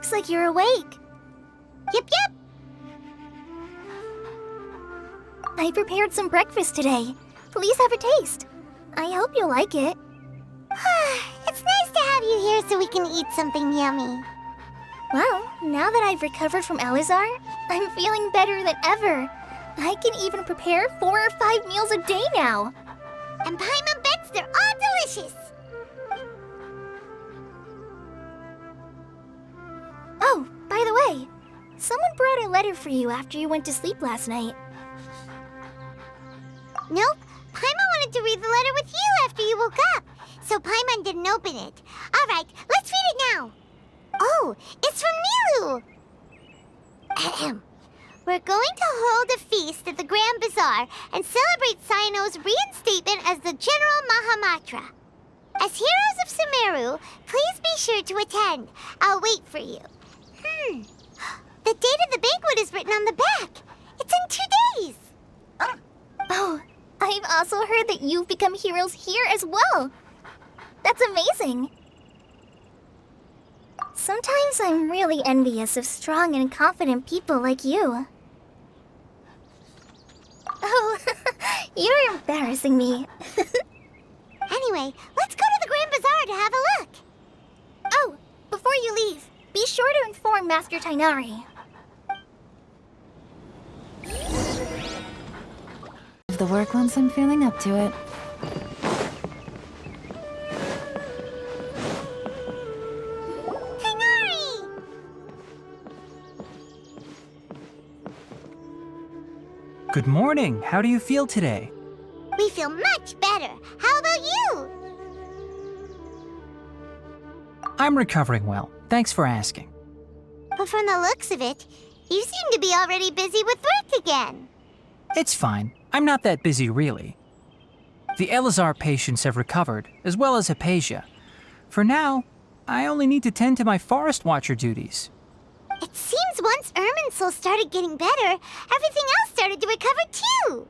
looks like you're awake. Yep. I prepared some breakfast today. Please have a taste. I hope you'll like it. It's nice to have you here so we can eat something yummy. Well, now that I've recovered from Elazar, I'm feeling better than ever. I can even prepare 4 or 5 meals a day now. And Paimon bets they're all delicious. Oh, by the way, someone brought a letter for you after you went to sleep last night. Nope, Paimon wanted to read the letter with you after you woke up, so Paimon didn't open it. Alright, let's read it now. Oh, it's from Nilu! Ahem. We're going to hold a feast at the Grand Bazaar and celebrate Cyno's reinstatement as the General Mahamatra. As heroes of Sumeru, please be sure to attend. I'll wait for you. The date of the banquet is written on the back. It's in 2 days. Oh, I've also heard that you've become heroes here as well. That's amazing. Sometimes I'm really envious of strong and confident people like you. Oh, you're embarrassing me. Anyway, let's go to the Grand Bazaar to have a look. Oh, before you leave, be sure to inform Master Tainari. The work once I'm feeling up to it. Tainari! Good morning. How do you feel today? We feel much better. How about you? I'm recovering well. Thanks for asking. But from the looks of it, you seem to be already busy with work again. It's fine. I'm not that busy, really. The Elazar patients have recovered, as well as Hypatia. For now, I only need to tend to my Forest Watcher duties. It seems once Irminsul started getting better, everything else started to recover too.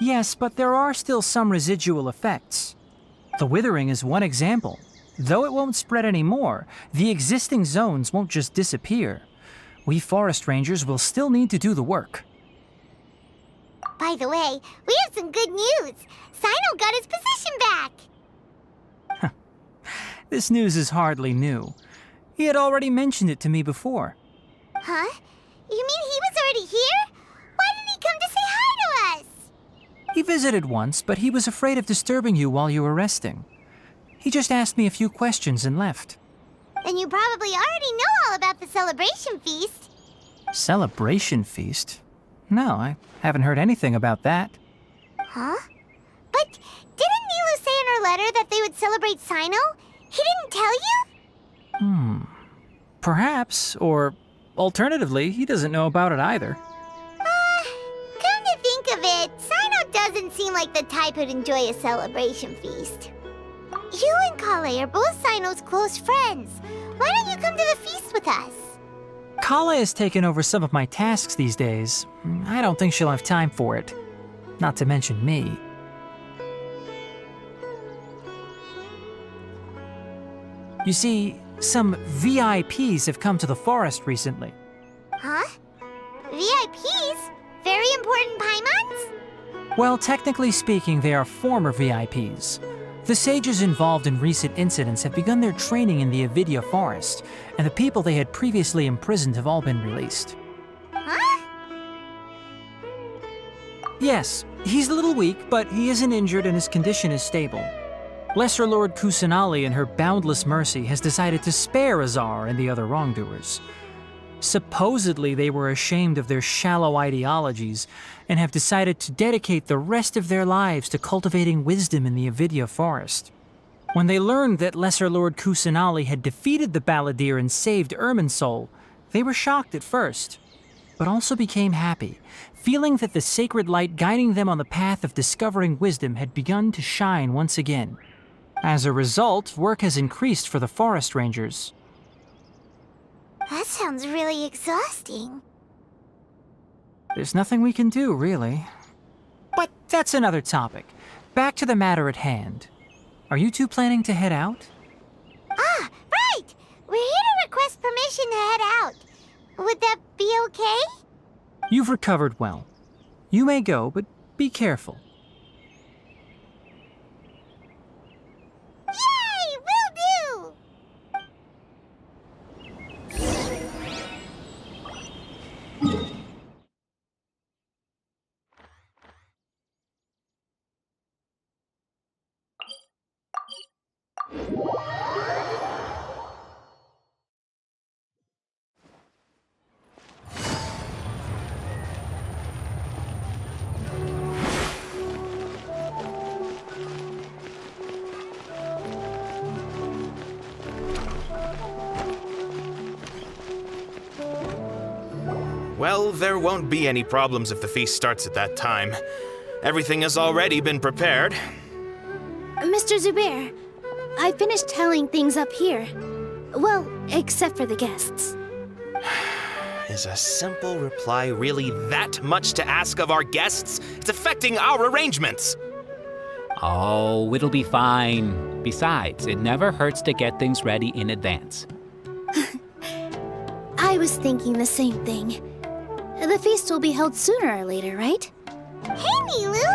Yes, but there are still some residual effects. The withering is one example. Though it won't spread anymore, the existing zones won't just disappear. We forest rangers will still need to do the work. By the way, we have some good news. Cyno got his position back. This news is hardly new. He had already mentioned it to me before. Huh? You mean he was already here? Why didn't he come to say hi to us? He visited once, but he was afraid of disturbing you while you were resting. He just asked me a few questions and left. Then you probably already know all about the celebration feast. Celebration feast? No, I haven't heard anything about that. Huh? But didn't Nilu say in her letter that they would celebrate Cyno? He didn't tell you? Perhaps, or alternatively, he doesn't know about it either. Come to think of it, Cyno doesn't seem like the type who'd enjoy a celebration feast. You and Kale are both Cyno's close friends. Why don't you come to the feast with us? Kale has taken over some of my tasks these days. I don't think she'll have time for it. Not to mention me. You see, some VIPs have come to the forest recently. Huh? VIPs? Very important Paimons? Well, technically speaking, they are former VIPs. The sages involved in recent incidents have begun their training in the Avidya forest, and the people they had previously imprisoned have all been released. Huh? Yes, he's a little weak, but he isn't injured and his condition is stable. Lesser Lord Kusanali, in her boundless mercy, has decided to spare Azar and the other wrongdoers. Supposedly, they were ashamed of their shallow ideologies and have decided to dedicate the rest of their lives to cultivating wisdom in the Avidya forest. When they learned that Lesser Lord Kusanali had defeated the Balladeer and saved Irminsul, they were shocked at first, but also became happy, feeling that the sacred light guiding them on the path of discovering wisdom had begun to shine once again. As a result, work has increased for the forest rangers. That sounds really exhausting. There's nothing we can do, really. But that's another topic. Back to the matter at hand. Are you two planning to head out? Ah, right! We're here to request permission to head out. Would that be okay? You've recovered well. You may go, but be careful. Yay! Will do! Well, there won't be any problems if the feast starts at that time. Everything has already been prepared. Mr. Zubair, I finished tallying things up here. Well, except for the guests. Is a simple reply really that much to ask of our guests? It's affecting our arrangements. Oh, it'll be fine. Besides, it never hurts to get things ready in advance. I was thinking the same thing. The feast will be held sooner or later, right? Hey, Nilu!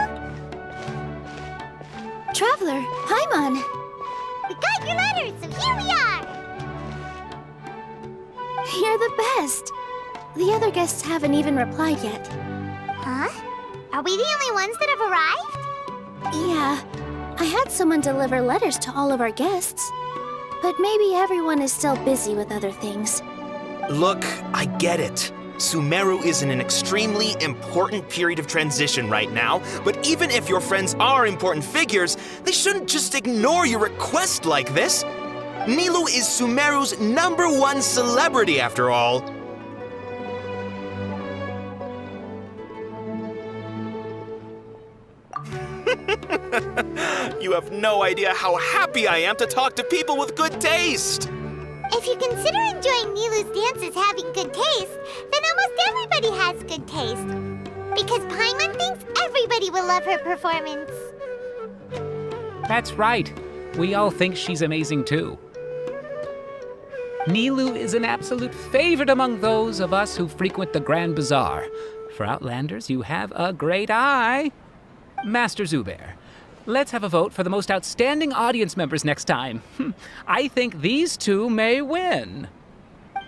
Traveler, Paimon! We got your letters, so here we are! You're the best! The other guests haven't even replied yet. Huh? Are we the only ones that have arrived? Yeah, I had someone deliver letters to all of our guests. But maybe everyone is still busy with other things. Look, I get it. Sumeru is in an extremely important period of transition right now, but even if your friends are important figures, they shouldn't just ignore your request like this. Nilu is Sumeru's #1 celebrity, after all. You have no idea how happy I am to talk to people with good taste. If you consider enjoying Nilu's dances having good taste, then almost everybody has good taste. Because Paimon thinks everybody will love her performance. That's right. We all think she's amazing too. Nilu is an absolute favorite among those of us who frequent the Grand Bazaar. For Outlanders, you have a great eye. Master Zubair, let's have a vote for the most outstanding audience members next time. I think these two may win.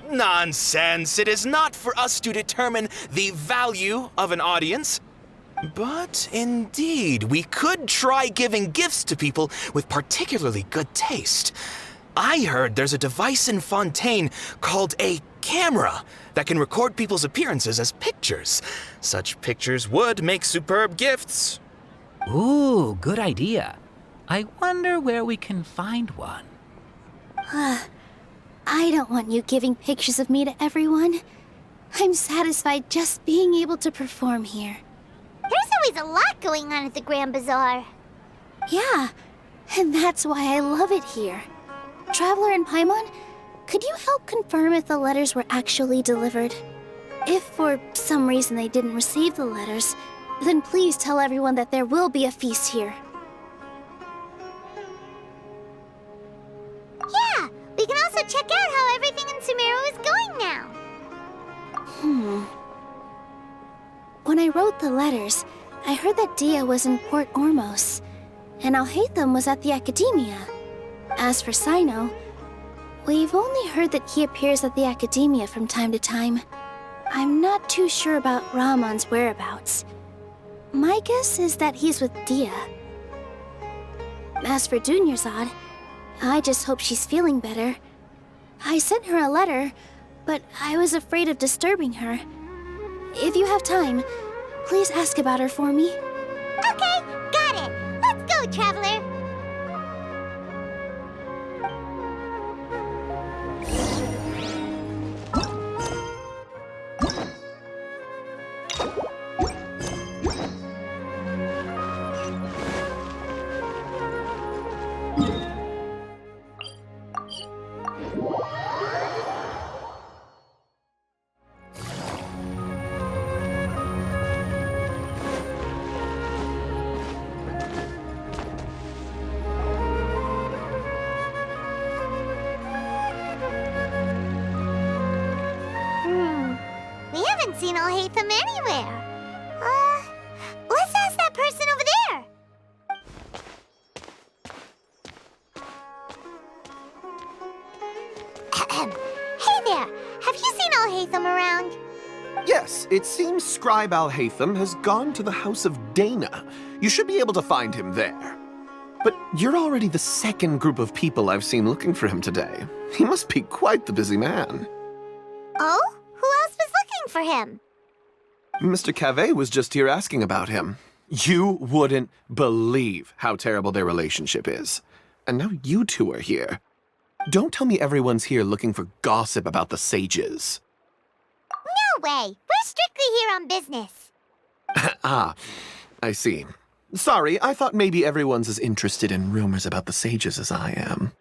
Nonsense! It is not for us to determine the value of an audience. But indeed, we could try giving gifts to people with particularly good taste. I heard there's a device in Fontaine called a camera that can record people's appearances as pictures. Such pictures would make superb gifts. Ooh, good idea. I wonder where we can find one. I don't want you giving pictures of me to everyone. I'm satisfied just being able to perform here. There's always a lot going on at the Grand Bazaar. Yeah, and that's why I love it here. Traveler and Paimon, could you help confirm if the letters were actually delivered? If for some reason they didn't receive the letters, then please tell everyone that there will be a feast here. Yeah, we can also check out how everything in Sumeru is going now. When I wrote the letters, I heard that Dia was in Port Ormos, and Alhaitham was at the Akademiya. As for Sino, we've only heard that he appears at the Akademiya from time to time. I'm not too sure about Rahman's whereabouts. My guess is that he's with Dia. As for Dunyarzad, I just hope she's feeling better. I sent her a letter, but I was afraid of disturbing her. If you have time, please ask about her for me. Okay, got it. Let's go, Traveler. seen Alhaitham anywhere. Let's ask that person over there. Hey there, have you seen Alhaitham around? Yes, it seems Scribe Alhaitham has gone to the House of Dana. You should be able to find him there. But you're already the second group of people I've seen looking for him today. He must be quite the busy man. Oh? Who else was looking for him? Mr. Cave was just here asking about him. You wouldn't believe how terrible their relationship is. And now you two are here. Don't tell me everyone's here looking for gossip about the sages. No way! We're strictly here on business. Ah, I see. Sorry, I thought maybe everyone's as interested in rumors about the sages as I am.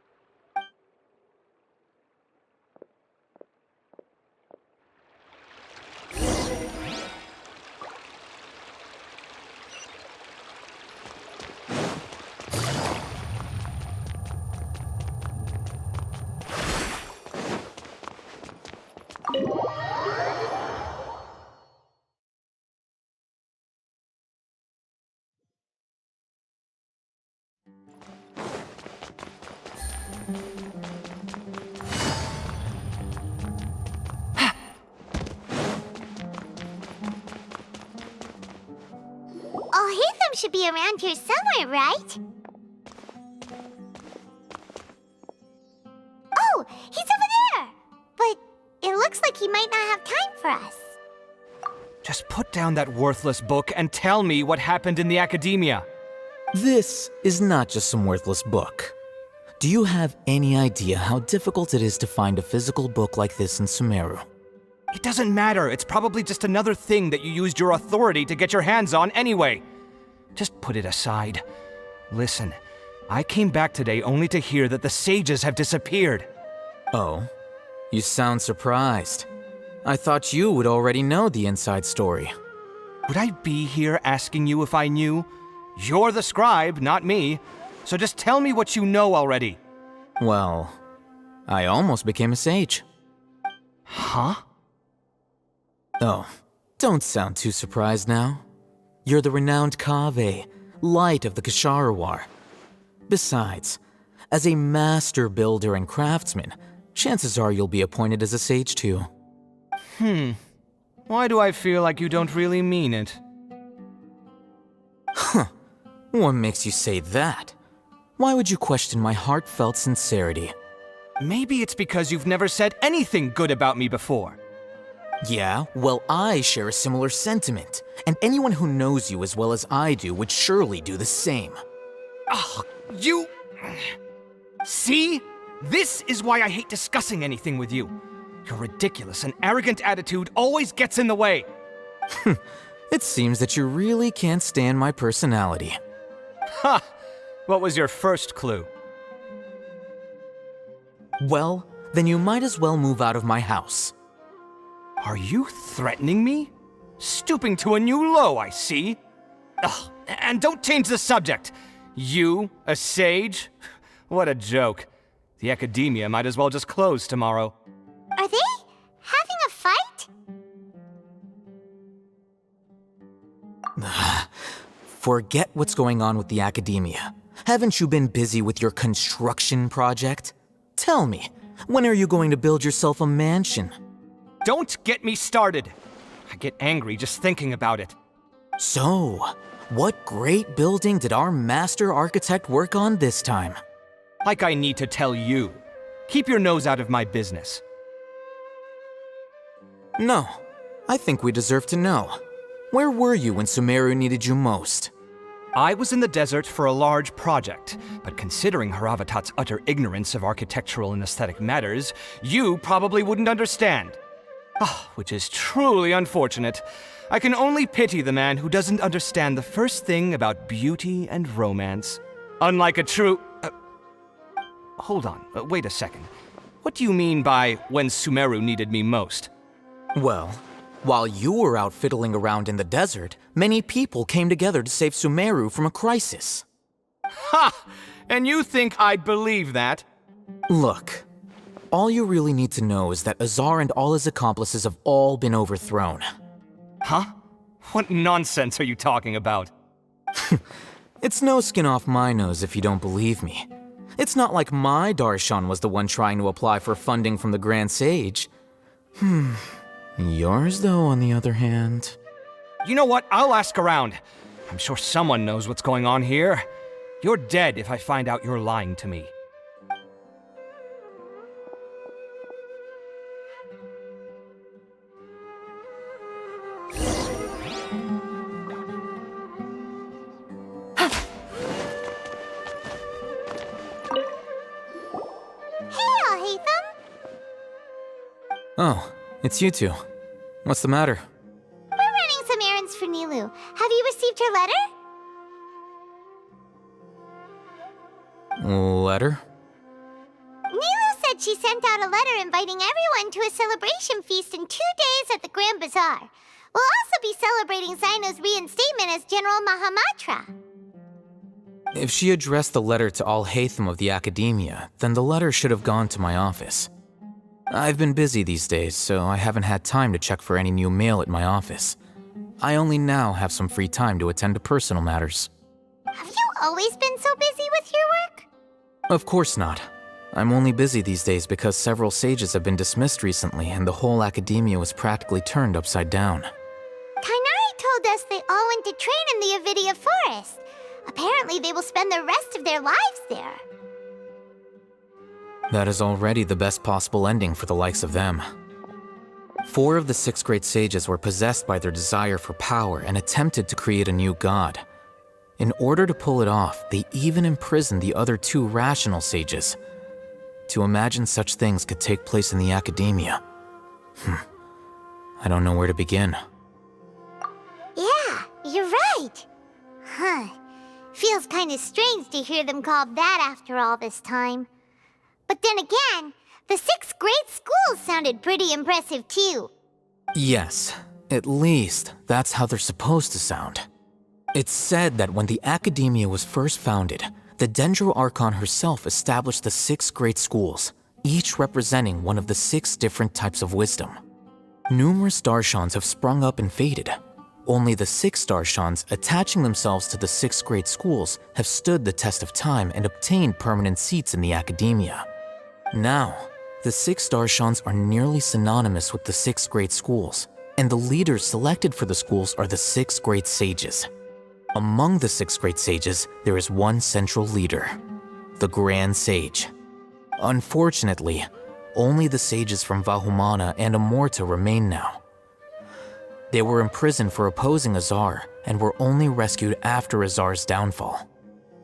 Alhaitham should be around here somewhere, right? Oh, he's over there! But it looks like he might not have time for us. Just put down that worthless book and tell me what happened in the Akademiya. This is not just some worthless book. Do you have any idea how difficult it is to find a physical book like this in Sumeru? It doesn't matter. It's probably just another thing that you used your authority to get your hands on anyway. Just put it aside. Listen, I came back today only to hear that the sages have disappeared. Oh, you sound surprised. I thought you would already know the inside story. Would I be here asking you if I knew? You're the scribe, not me. So just tell me what you know already. Well, I almost became a sage. Huh? Oh, don't sound too surprised now. You're the renowned Kaveh, light of the Ksharawar. Besides, as a master builder and craftsman, chances are you'll be appointed as a sage too. Why do I feel like you don't really mean it? Huh. What makes you say that? Why would you question my heartfelt sincerity? Maybe it's because you've never said anything good about me before. Yeah, well, I share a similar sentiment, and anyone who knows you as well as I do would surely do the same. Ugh, you... See? This is why I hate discussing anything with you. Your ridiculous and arrogant attitude always gets in the way. It seems that you really can't stand my personality. Ha! What was your first clue? Well, then you might as well move out of my house. Are you threatening me? Stooping to a new low, I see. Ugh, and don't change the subject. You, a sage? What a joke. The Akademiya might as well just close tomorrow. Are they having a fight? Forget what's going on with the Akademiya. Haven't you been busy with your construction project? Tell me, when are you going to build yourself a mansion? Don't get me started. I get angry just thinking about it. So, what great building did our master architect work on this time? Like I need to tell you. Keep your nose out of my business. No, I think we deserve to know. Where were you when Sumeru needed you most? I was in the desert for a large project, but considering Haravatat's utter ignorance of architectural and aesthetic matters, you probably wouldn't understand. Which is truly unfortunate. I can only pity the man who doesn't understand the first thing about beauty and romance. Unlike a true... hold on, wait a second. What do you mean by when Sumeru needed me most? Well, while you were out fiddling around in the desert, many people came together to save Sumeru from a crisis. Ha! And you think I'd believe that? Look, all you really need to know is that Azar and all his accomplices have all been overthrown. Huh? What nonsense are you talking about? It's no skin off my nose if you don't believe me. It's not like my Darshan was the one trying to apply for funding from the Grand Sage. Yours, though, on the other hand... You know what? I'll ask around. I'm sure someone knows what's going on here. You're dead if I find out you're lying to me. Oh, it's you two. What's the matter? We're running some errands for Nilou. Have you received her letter? Letter? Nilou said she sent out a letter inviting everyone to a celebration feast in 2 days at the Grand Bazaar. We'll also be celebrating Zaino's reinstatement as General Mahamatra. If she addressed the letter to all Haytham of the Akademiya, then the letter should have gone to my office. I've been busy these days, so I haven't had time to check for any new mail at my office. I only now have some free time to attend to personal matters. Have you always been so busy with your work? Of course not. I'm only busy these days because several sages have been dismissed recently and the whole Akademiya was practically turned upside down. Kainari told us they all went to train in the Avidia Forest. Apparently they will spend the rest of their lives there. That is already the best possible ending for the likes of them. 4 of the 6 great sages were possessed by their desire for power and attempted to create a new god. In order to pull it off, they even imprisoned the other 2 rational sages. To imagine such things could take place in the Akademiya. I don't know where to begin. Yeah, you're right. Feels kind of strange to hear them called that after all this time. But then again, the 6 great schools sounded pretty impressive too. Yes, at least that's how they're supposed to sound. It's said that when the Akademiya was first founded, the Dendro Archon herself established the 6 great schools, each representing one of the 6 different types of wisdom. Numerous Darshans have sprung up and faded. Only the 6 Darshans attaching themselves to the 6 great schools have stood the test of time and obtained permanent seats in the Akademiya. Now, the 6 Darshans are nearly synonymous with the 6 great schools, and the leaders selected for the schools are the 6 great sages. Among the 6 great sages, there is one central leader, the Grand Sage. Unfortunately, only the sages from Vahumana and Amorta remain now. They were imprisoned for opposing Azar and were only rescued after Azar's downfall.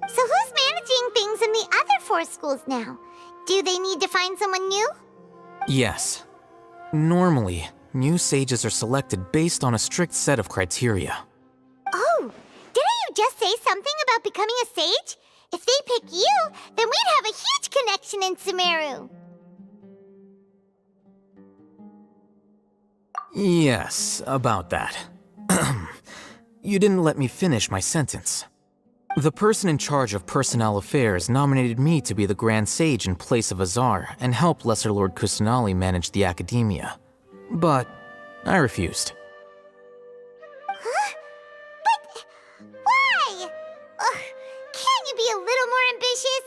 So who's managing things in the other 4 schools now? Do they need to find someone new? Yes. Normally, new sages are selected based on a strict set of criteria. Oh, didn't you just say something about becoming a sage? If they pick you, then we'd have a huge connection in Sumeru. Yes, about that. You didn't let me finish my sentence. The person in charge of personnel affairs nominated me to be the Grand Sage in place of Azar and help Lesser Lord Kusanali manage the Akademiya. But I refused. Huh? But why? Can't you be a little more ambitious?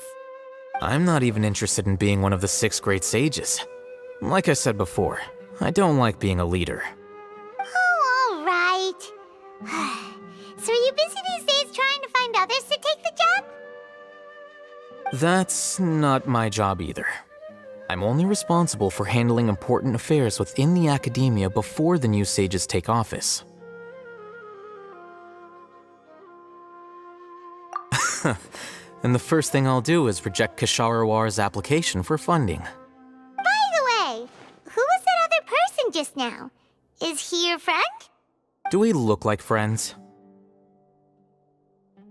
I'm not even interested in being one of the 6 great sages. Like I said before, I don't like being a leader. Oh, all right. So are you busy these days trying to find others to take the job? That's not my job either. I'm only responsible for handling important affairs within the Akademiya before the new sages take office. And the first thing I'll do is reject Kasharawar's application for funding. By the way, who was that other person just now? Is he your friend? Do we look like friends?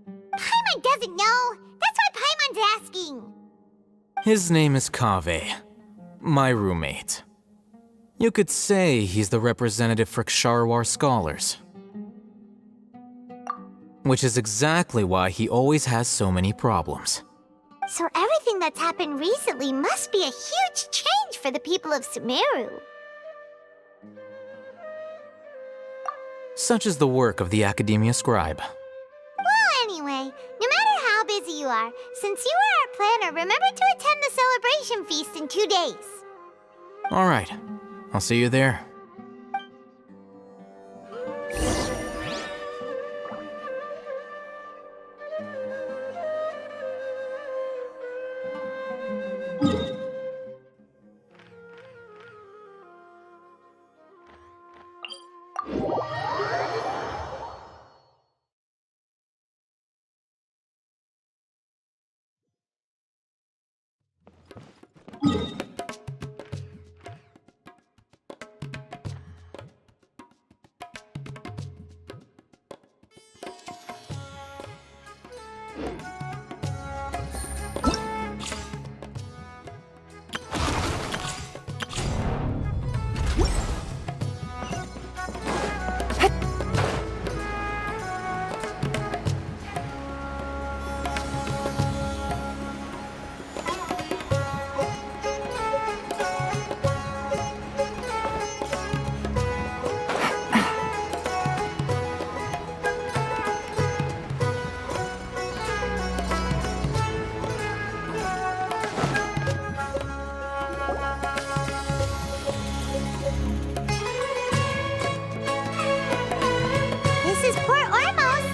Paimon doesn't know. That's why Paimon's asking. His name is Kaveh, my roommate. You could say he's the representative for Ksharawar scholars. Which is exactly why he always has so many problems. So everything that's happened recently must be a huge change for the people of Sumeru. Such is the work of the Akademiya scribe. Well, anyway, no matter how busy you are, since you are our planner, remember to attend the celebration feast in 2 days. All right, I'll see you there. This is Port Ormos.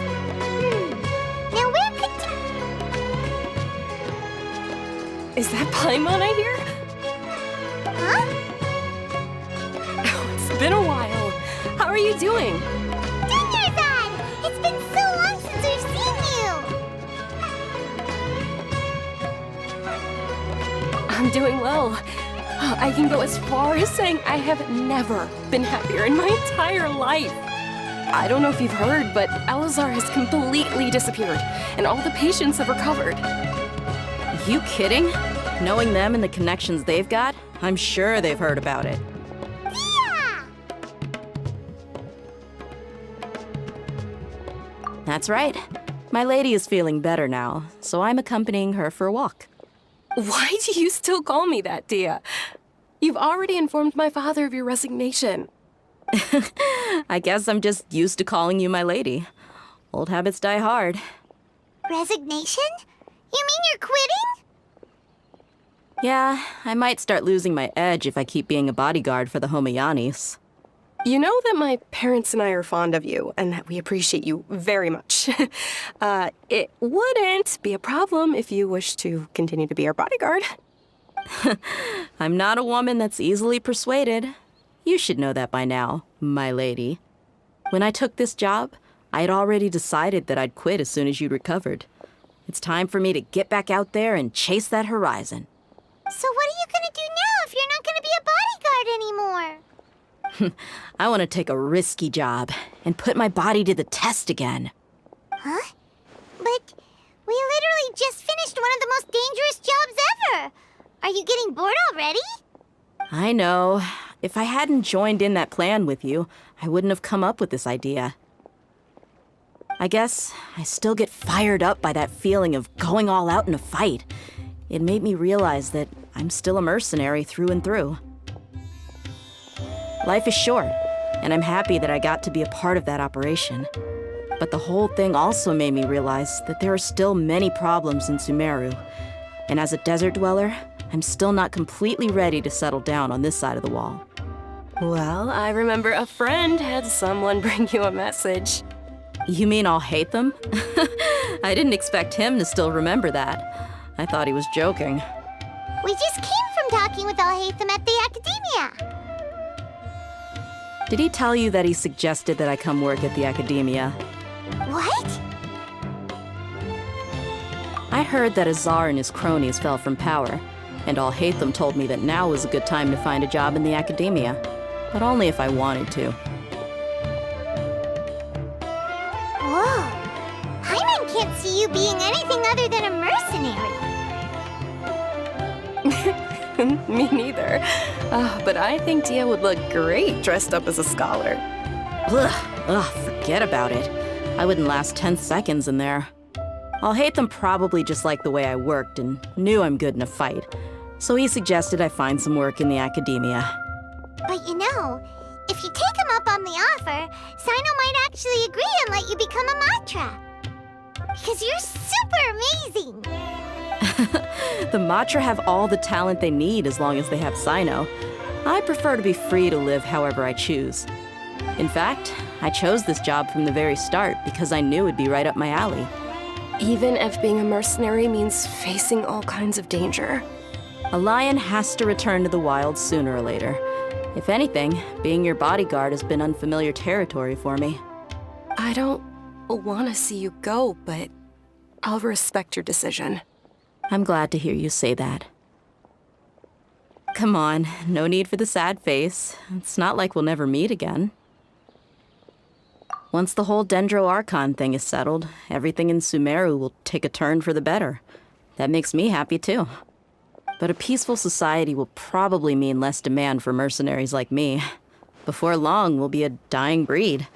Now where could Is that Paimon I hear? Huh? Oh, it's been a while. How are you doing? Dunyarzad! It's been so long since we've seen you! I'm doing well. I can go as far as saying I have never been happier in my entire life. I don't know if you've heard, but Elazar has completely disappeared, and all the patients have recovered. You kidding? Knowing them and the connections they've got, I'm sure they've heard about it. Yeah! That's right. My lady is feeling better now, so I'm accompanying her for a walk. Why do you still call me that, Dia? You've already informed my father of your resignation. I guess I'm just used to calling you my lady. Old habits die hard. Resignation? You mean you're quitting? Yeah, I might start losing my edge if I keep being a bodyguard for the Homayanis. You know that my parents and I are fond of you, and that we appreciate you very much. It wouldn't be a problem if you wish to continue to be our bodyguard. I'm not a woman that's easily persuaded. You should know that by now, my lady. When I took this job, I'd already decided that I'd quit as soon as you'd recovered. It's time for me to get back out there and chase that horizon. So what are you gonna do now if you're not gonna be a bodyguard anymore? I want to take a risky job and put my body to the test again. Huh? But we literally just finished one of the most dangerous jobs ever! Are you getting bored already? I know. If I hadn't joined in that plan with you, I wouldn't have come up with this idea. I guess I still get fired up by that feeling of going all out in a fight. It made me realize that I'm still a mercenary through and through. Life is short, and I'm happy that I got to be a part of that operation. But the whole thing also made me realize that there are still many problems in Sumeru. And as a desert dweller, I'm still not completely ready to settle down on this side of the wall. Well, I remember a friend had someone bring you a message. You mean I'll hate them? I didn't expect him to still remember that. I thought he was joking. We just came from talking with Alhaitham at the Akademiya. Did he tell you that he suggested that I come work at the Akademiya? What? I heard that Azar and his cronies fell from power, and Alhaitham told me that now was a good time to find a job in the Akademiya, but only if I wanted to. Whoa. Paimon can't see you being anything other than a mercenary. Me neither. But I think Dia would look great dressed up as a scholar. Ugh, forget about it. I wouldn't last 10 seconds in there. Alhaitham probably just liked the way I worked and knew I'm good in a fight, so he suggested I find some work in the Akademiya. But you know, if you take him up on the offer, Sino might actually agree and let you become a Matra. Because you're super amazing! The Matra have all the talent they need as long as they have Sino. I prefer to be free to live however I choose. In fact, I chose this job from the very start because I knew it'd be right up my alley. Even if being a mercenary means facing all kinds of danger. A lion has to return to the wild sooner or later. If anything, being your bodyguard has been unfamiliar territory for me. I don't want to see you go, but I'll respect your decision. I'm glad to hear you say that. Come on, no need for the sad face. It's not like we'll never meet again. Once the whole Dendro Archon thing is settled, everything in Sumeru will take a turn for the better. That makes me happy too. But a peaceful society will probably mean less demand for mercenaries like me. Before long, we'll be a dying breed.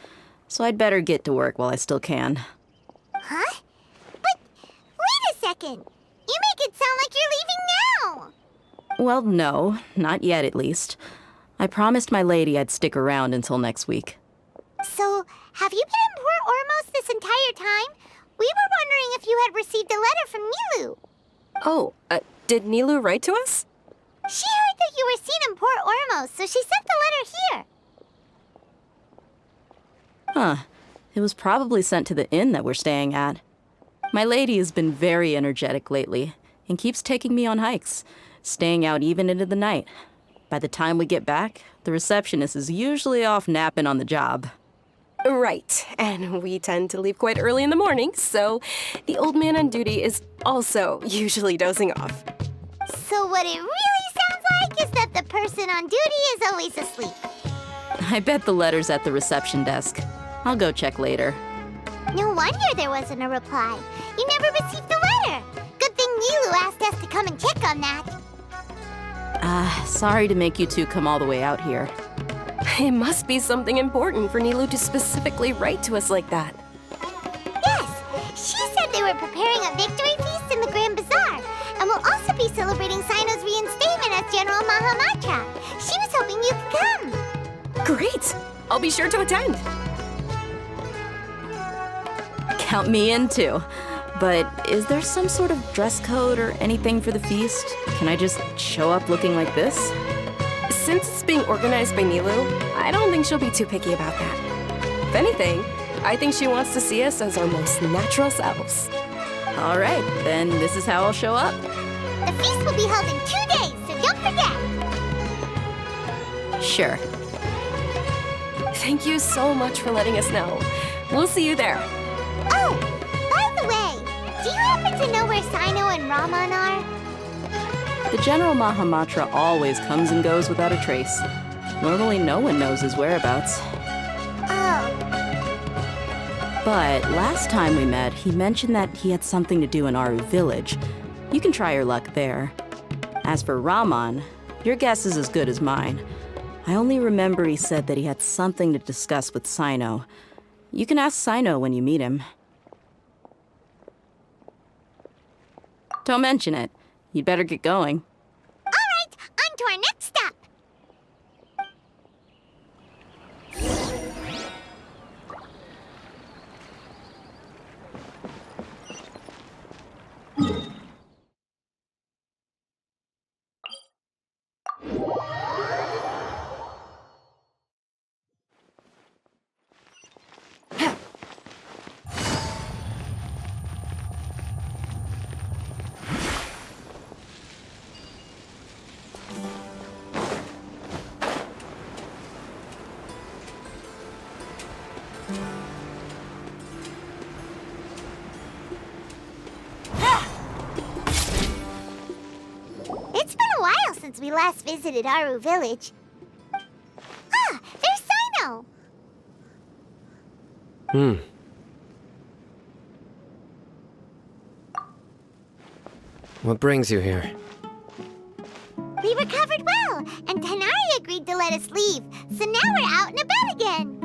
So I'd better get to work while I still can. Huh? But wait a second! You make it sound like you're leaving now! Well, no, not yet at least. I promised my lady I'd stick around until next week. So, have you been in Port Ormos this entire time? We were wondering if you had received a letter from Nilou. Oh, did Nilou write to us? She heard that you were seen in Port Ormos, so she sent the letter here. Huh. It was probably sent to the inn that we're staying at. My lady has been very energetic lately and keeps taking me on hikes, staying out even into the night. By the time we get back, the receptionist is usually off napping on the job. Right, and we tend to leave quite early in the morning, so the old man on duty is also usually dozing off. So what it really sounds like is that the person on duty is always asleep. I bet the letter's at the reception desk. I'll go check later. No wonder there wasn't a reply. You never received the letter. Good thing Nilou asked us to come and check on that. Sorry to make you two come all the way out here. It must be something important for Nilou to specifically write to us like that. Yes, she said they were preparing a victory feast in the Grand Bazaar, and will also be celebrating Sino's reinstatement as General Mahamatra. She was hoping you could come. Great! I'll be sure to attend. Count me in too. But is there some sort of dress code or anything for the feast? Can I just show up looking like this? Since it's being organized by Nilou, I don't think she'll be too picky about that. If anything, I think she wants to see us as our most natural selves. All right, then this is how I'll show up. The feast will be held in 2 days, so don't forget. Sure. Thank you so much for letting us know. We'll see you there. Oh, by the way, do you happen to know where Sino and Raman are? The General Mahamatra always comes and goes without a trace. Normally no one knows his whereabouts. Oh. But last time we met, he mentioned that he had something to do in Aru village. You can try your luck there. As for Raman, your guess is as good as mine. I only remember he said that he had something to discuss with Sino. You can ask Sino when you meet him. Don't mention it. You'd better get going. All right, on to our next stop. It's been a while since we last visited Aru village. Ah, there's Sino! What brings you here? We recovered well, and Tanari agreed to let us leave, so now we're out and about again.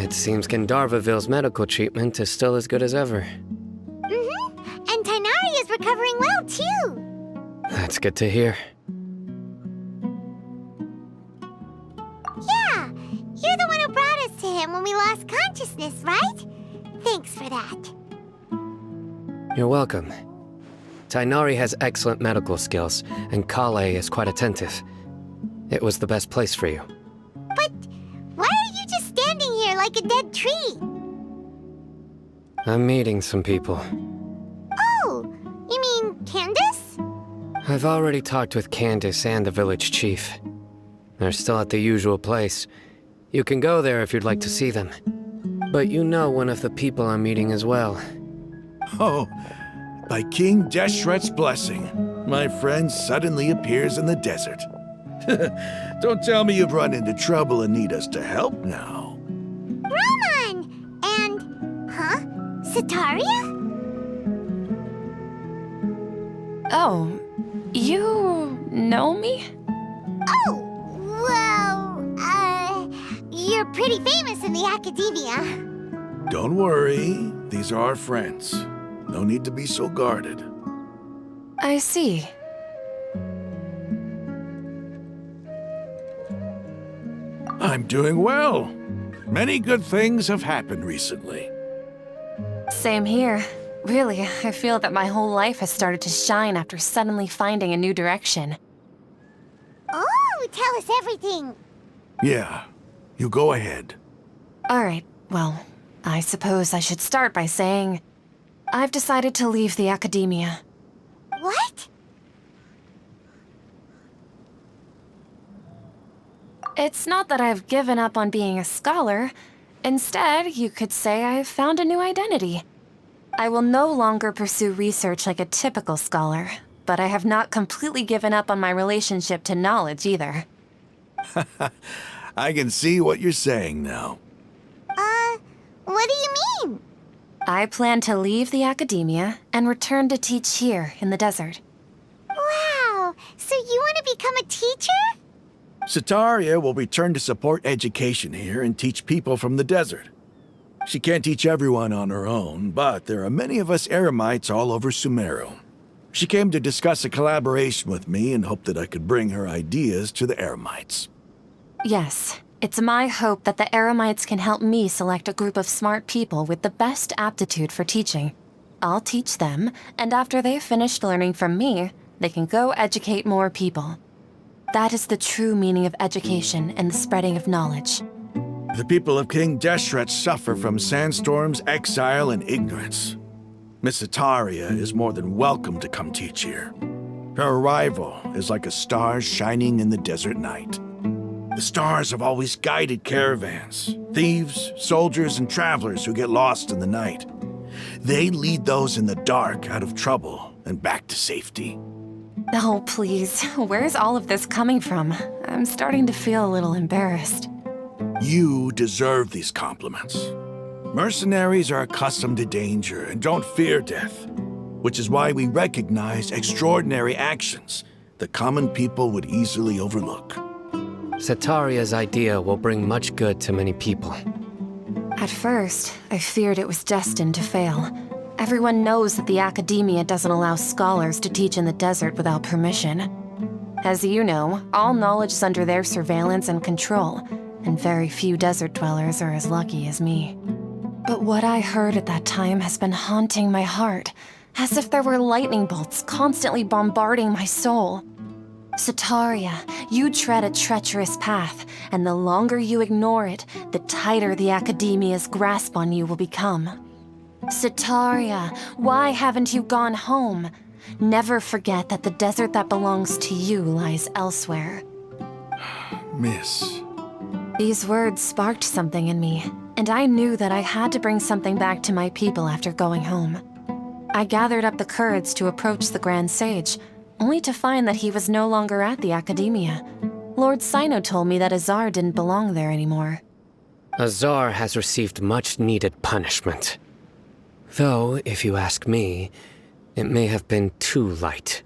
It seems Gandharvaville's medical treatment is still as good as ever. And Tanari is recovering well, too. That's good to hear. Yeah, that. You're welcome. Tainari has excellent medical skills, and Kale is quite attentive. It was the best place for you. But why are you just standing here like a dead tree? I'm meeting some people. Oh, you mean Candace? I've already talked with Candace and the village chief. They're still at the usual place. You can go there if you'd like to see them. But you know one of the people I'm meeting as well. Oh, by King Deshret's blessing, my friend suddenly appears in the desert. Don't tell me you've run into trouble and need us to help now. Ramon! And... huh? Setaria? Oh, you know me? Oh, well, you're pretty famous in the Akademiya. Don't worry, these are our friends. No need to be so guarded. I see. I'm doing well. Many good things have happened recently. Same here. Really, I feel that my whole life has started to shine after suddenly finding a new direction. Oh, tell us everything. Yeah, you go ahead. Alright, well, I suppose I should start by saying I've decided to leave the Akademiya. What? It's not that I've given up on being a scholar. Instead, you could say I've found a new identity. I will no longer pursue research like a typical scholar, but I have not completely given up on my relationship to knowledge either. I can see what you're saying now. What do you mean? I plan to leave the Akademiya and return to teach here in the desert. Wow, so you want to become a teacher? Setaria will return to support education here and teach people from the desert. She can't teach everyone on her own, but there are many of us Eremites all over Sumeru. She came to discuss a collaboration with me and hoped that I could bring her ideas to the Eremites. Yes, it's my hope that the Eremites can help me select a group of smart people with the best aptitude for teaching. I'll teach them, and after they've finished learning from me, they can go educate more people. That is the true meaning of education and the spreading of knowledge. The people of King Deshret suffer from sandstorms, exile, and ignorance. Miss Setaria is more than welcome to come teach here. Her arrival is like a star shining in the desert night. The stars have always guided caravans, thieves, soldiers, and travelers who get lost in the night. They lead those in the dark out of trouble and back to safety. Oh, please, where's all of this coming from? I'm starting to feel a little embarrassed. You deserve these compliments. Mercenaries are accustomed to danger and don't fear death, which is why we recognize extraordinary actions that common people would easily overlook. Setaria's idea will bring much good to many people. At first, I feared it was destined to fail. Everyone knows that the Akademiya doesn't allow scholars to teach in the desert without permission. As you know, all knowledge is under their surveillance and control, and very few desert dwellers are as lucky as me. But what I heard at that time has been haunting my heart, as if there were lightning bolts constantly bombarding my soul. Setaria, you tread a treacherous path, and the longer you ignore it, the tighter the Akademiya's grasp on you will become. Setaria, why haven't you gone home? Never forget that the desert that belongs to you lies elsewhere. Miss. These words sparked something in me, and I knew that I had to bring something back to my people after going home. I gathered up the courage to approach the Grand Sage, only to find that he was no longer at the Akademiya. Lord Sino told me that Azar didn't belong there anymore. Azar has received much-needed punishment. Though, if you ask me, it may have been too light.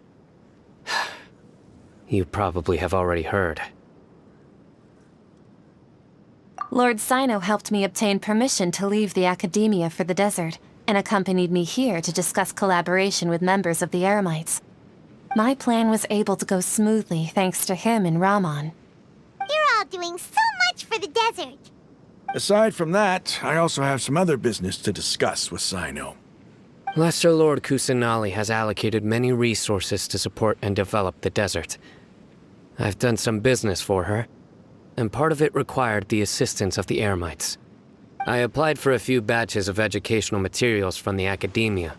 You probably have already heard. Lord Sino helped me obtain permission to leave the Akademiya for the desert, and accompanied me here to discuss collaboration with members of the Eremites. My plan was able to go smoothly thanks to him and Ramon. You're all doing so much for the desert. Aside from that, I also have some other business to discuss with Sino. Lesser Lord Kusanali has allocated many resources to support and develop the desert. I've done some business for her, and part of it required the assistance of the Eremites. I applied for a few batches of educational materials from the Akademiya,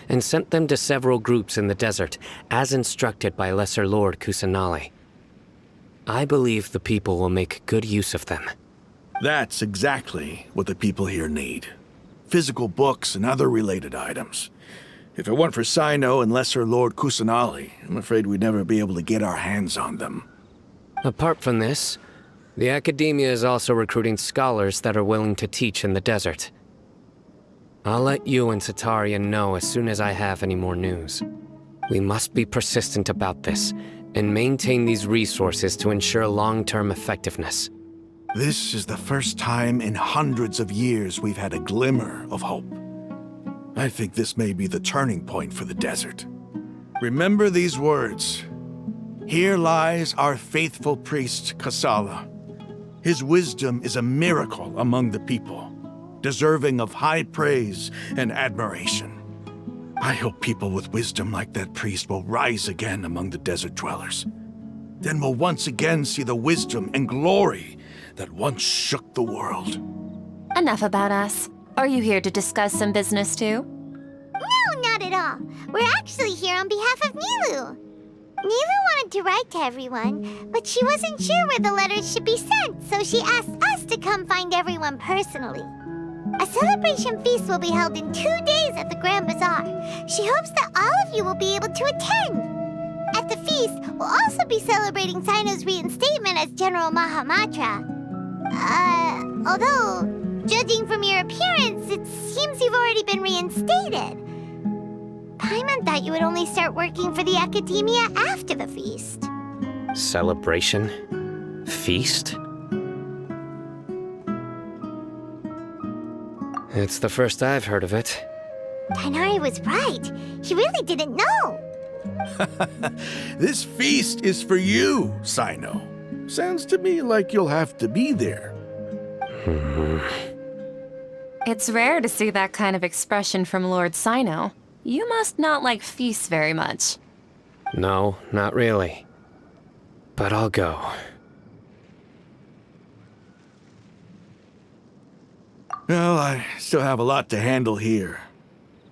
and sent them to several groups in the desert, as instructed by Lesser Lord Kusanali. I believe the people will make good use of them. That's exactly what the people here need. Physical books and other related items. If it weren't for Sino and Lesser Lord Kusanali, I'm afraid we'd never be able to get our hands on them. Apart from this, the Akademiya is also recruiting scholars that are willing to teach in the desert. I'll let you and Sataria know as soon as I have any more news. We must be persistent about this, and maintain these resources to ensure long-term effectiveness. This is the first time in hundreds of years we've had a glimmer of hope. I think this may be the turning point for the desert. Remember these words. Here lies our faithful priest, Kasala. His wisdom is a miracle among the people, deserving of high praise and admiration. I hope people with wisdom like that priest will rise again among the desert dwellers. Then we'll once again see the wisdom and glory that once shook the world. Enough about us. Are you here to discuss some business too? No, not at all. We're actually here on behalf of Nilu. Nilu wanted to write to everyone, but she wasn't sure where the letters should be sent, so she asked us to come find everyone personally. A celebration feast will be held in 2 days at the Grand Bazaar. She hopes that all of you will be able to attend. At the feast, we'll also be celebrating Sino's reinstatement as General Mahamatra. Although, judging from your appearance, it seems you've already been reinstated. Paimon thought you would only start working for the Akademiya after the feast. Celebration? Feast? It's the first I've heard of it. Tighnari was right. He really didn't know. This feast is for you, Sino. Sounds to me like you'll have to be there. It's rare to see that kind of expression from Lord Sino. You must not like feasts very much. No, not really. But I'll go. Well, I still have a lot to handle here.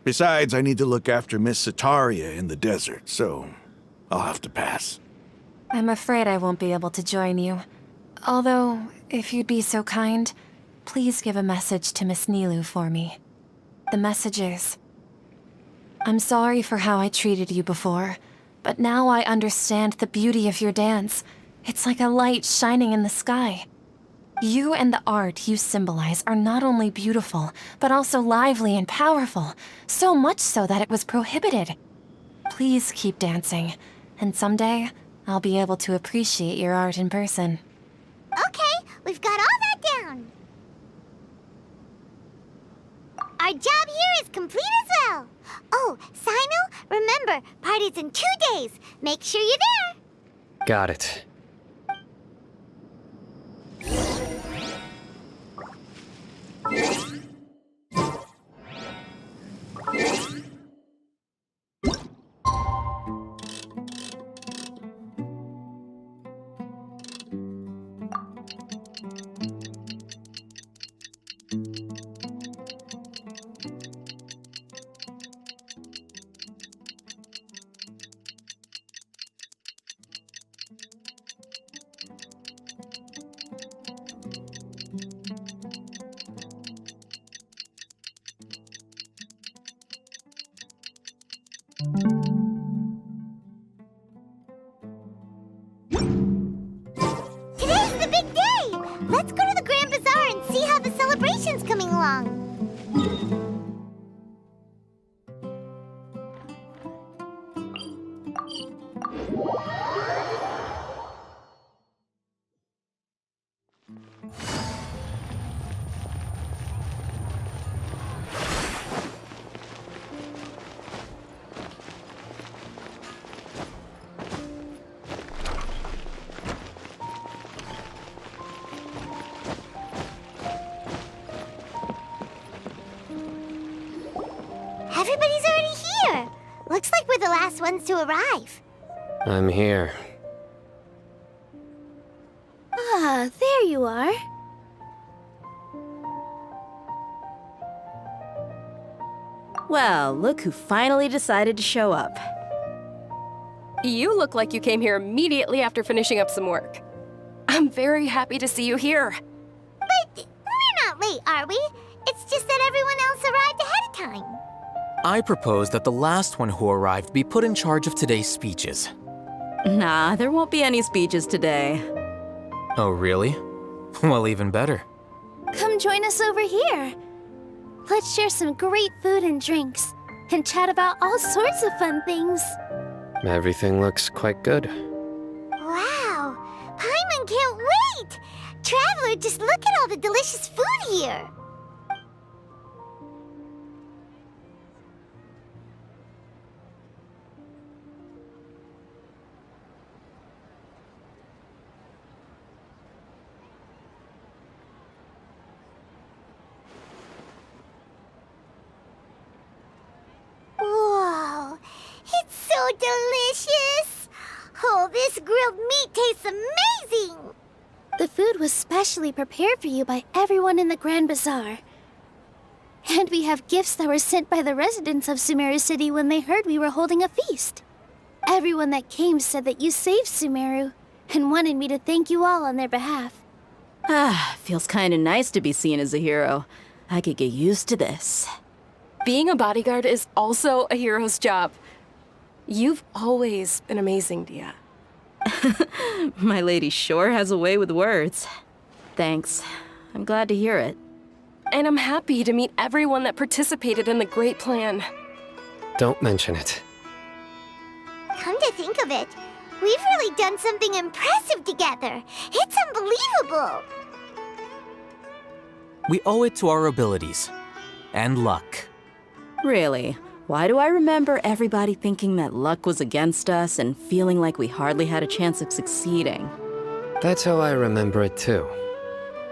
Besides, I need to look after Miss Sataria in the desert, so I'll have to pass. I'm afraid I won't be able to join you. Although, if you'd be so kind, please give a message to Miss Nilu for me. The message is, I'm sorry for how I treated you before, but now I understand the beauty of your dance. It's like a light shining in the sky. You and the art you symbolize are not only beautiful, but also lively and powerful, so much so that it was prohibited. Please keep dancing, and someday I'll be able to appreciate your art in person. Okay, we've got all that down. Our job here is complete as well. Oh, Sino, remember, party's in 2 days. Make sure you're there. Got it. Today's the big day. Let's go to the Grand Bazaar and see how the celebration's coming along. Everybody's already here. Looks like we're the last ones to arrive. I'm here. Ah, there you are. Well, look who finally decided to show up. You look like you came here immediately after finishing up some work. I'm very happy to see you here. But we're not late, are we? It's just that everyone else arrived ahead of time. I propose that the last one who arrived be put in charge of today's speeches. Nah, there won't be any speeches today. Oh, really? Well, even better. Come join us over here. Let's share some great food and drinks, and chat about all sorts of fun things. Everything looks quite good. Wow! Paimon can't wait! Traveler, just look at all the delicious food here! Whoa! It's so delicious! Oh, this grilled meat tastes amazing! The food was specially prepared for you by everyone in the Grand Bazaar. And we have gifts that were sent by the residents of Sumeru City when they heard we were holding a feast. Everyone that came said that you saved Sumeru, and wanted me to thank you all on their behalf. Ah, feels kinda nice to be seen as a hero. I could get used to this. Being a bodyguard is also a hero's job. You've always been amazing, Dia. My lady sure has a way with words. Thanks. I'm glad to hear it. And I'm happy to meet everyone that participated in the great plan. Don't mention it. Come to think of it, we've really done something impressive together. It's unbelievable. We owe it to our abilities. And luck. Really? Why do I remember everybody thinking that luck was against us and feeling like we hardly had a chance of succeeding? That's how I remember it too.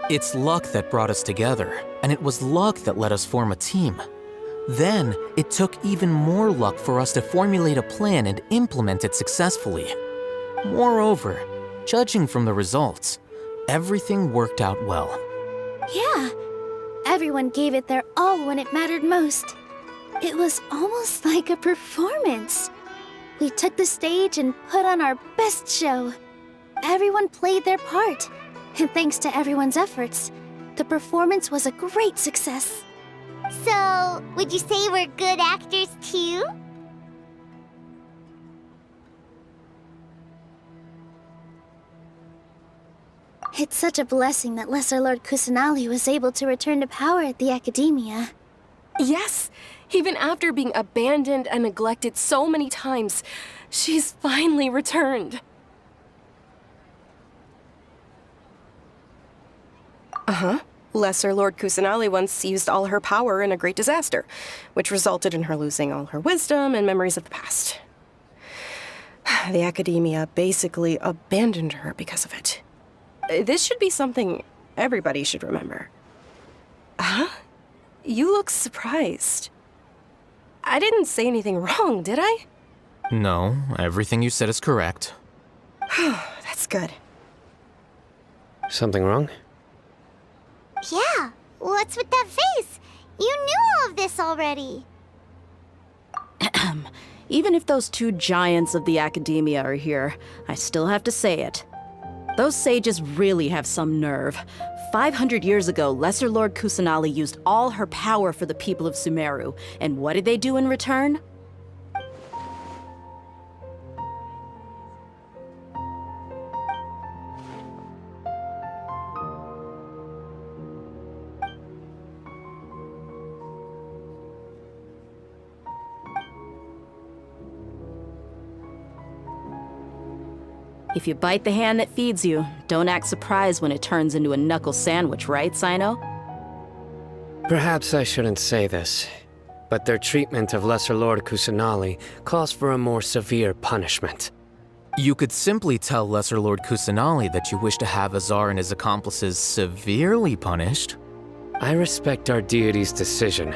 It's luck that brought us together, and it was luck that let us form a team. Then, it took even more luck for us to formulate a plan and implement it successfully. Moreover, judging from the results, everything worked out well. Yeah, everyone gave it their all when it mattered most. It was almost like a performance. We took the stage and put on our best show. Everyone played their part, and thanks to everyone's efforts, the performance was a great success. So, would you say we're good actors too? It's such a blessing that Lesser Lord Kusanali was able to return to power at the Akademiya. Yes! Even after being abandoned and neglected so many times, she's finally returned. Uh-huh. Lesser Lord Kusanali once used all her power in a great disaster, which resulted in her losing all her wisdom and memories of the past. The Akademiya basically abandoned her because of it. This should be something everybody should remember. Huh? You look surprised. I didn't say anything wrong, did I? No, everything you said is correct. That's good. Something wrong? Yeah, what's with that face? You knew all of this already. Even if those two giants of the Akademiya are here, I still have to say it. Those sages really have some nerve. 500 years ago, Lesser Lord Kusanali used all her power for the people of Sumeru, and what did they do in return? If you bite the hand that feeds you, don't act surprised when it turns into a knuckle sandwich, right, Sino? Perhaps I shouldn't say this, but their treatment of Lesser Lord Kusanali calls for a more severe punishment. You could simply tell Lesser Lord Kusanali that you wish to have Azar and his accomplices severely punished. I respect our deity's decision,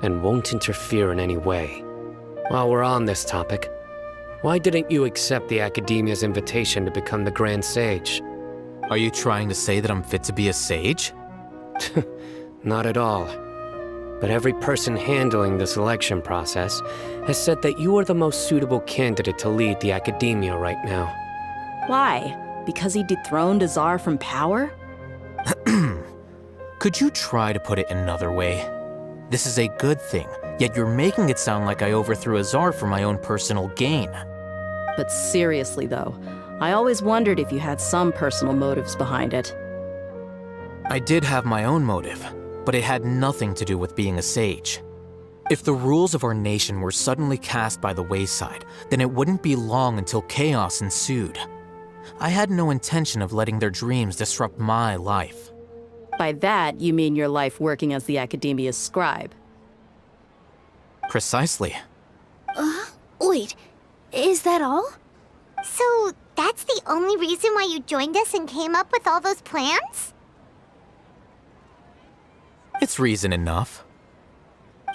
and won't interfere in any way. While we're on this topic, why didn't you accept the Akademiya's invitation to become the Grand Sage? Are you trying to say that I'm fit to be a sage? Not at all. But every person handling the selection process has said that you are the most suitable candidate to lead the Akademiya right now. Why? Because he dethroned Azar from power? Could you try to put it another way? This is a good thing, yet you're making it sound like I overthrew Azar for my own personal gain. But seriously though, I always wondered if you had some personal motives behind it. I did have my own motive, but it had nothing to do with being a sage. If the rules of our nation were suddenly cast by the wayside, then it wouldn't be long until chaos ensued. I had no intention of letting their dreams disrupt my life. By that, you mean your life working as the Akademiya's scribe. Precisely. Wait, is that all? So, that's the only reason why you joined us and came up with all those plans? It's reason enough.